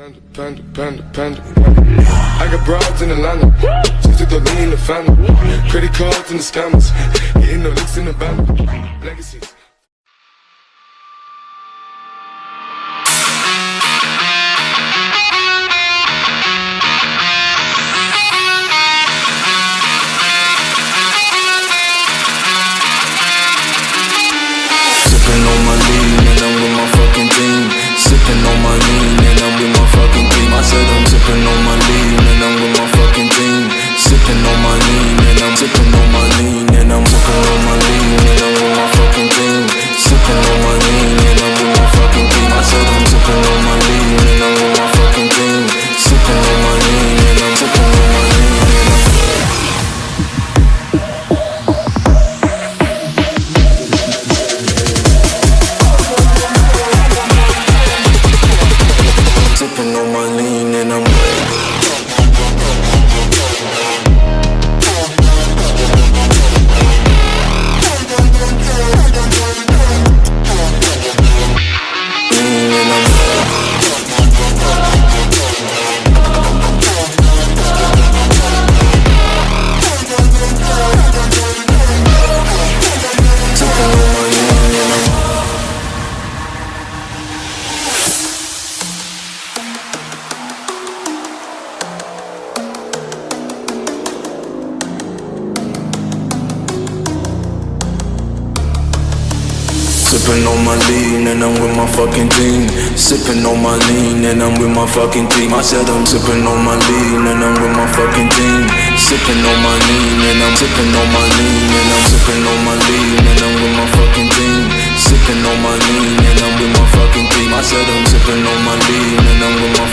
I got broads in Atlanta, just took the lean in the family. Credit cards and the scammers, hitting the licks in the van. Legacies. Sipping on my lean and I'm with my fucking team. Sipping on my lean and I'm with my fucking team. I said I'm sipping on my lean and I'm with my fucking team. Sipping on my lean and I'm sipping on my lean and I'm sipping on my lean and I'm with my fucking team. Sipping on my lean and I'm with my fucking team. I said I'm sipping on my lean and I'm with my fucking team. Sipping on my lean and I'm sipping on my lean and I'm sipping on my lean and I'm sipping on my lean and I'm with my fucking team. Sipping on my lean and I'm with my fucking team. I said I'm sipping on my lean and I'm with my fucking team. Sipping on my lean and I'm sipping on my lean and I'm sipping on my lean and I'm with my fucking team. Sipping on my lean and I'm with my fucking team. I said I'm sipping on my lean and I'm with my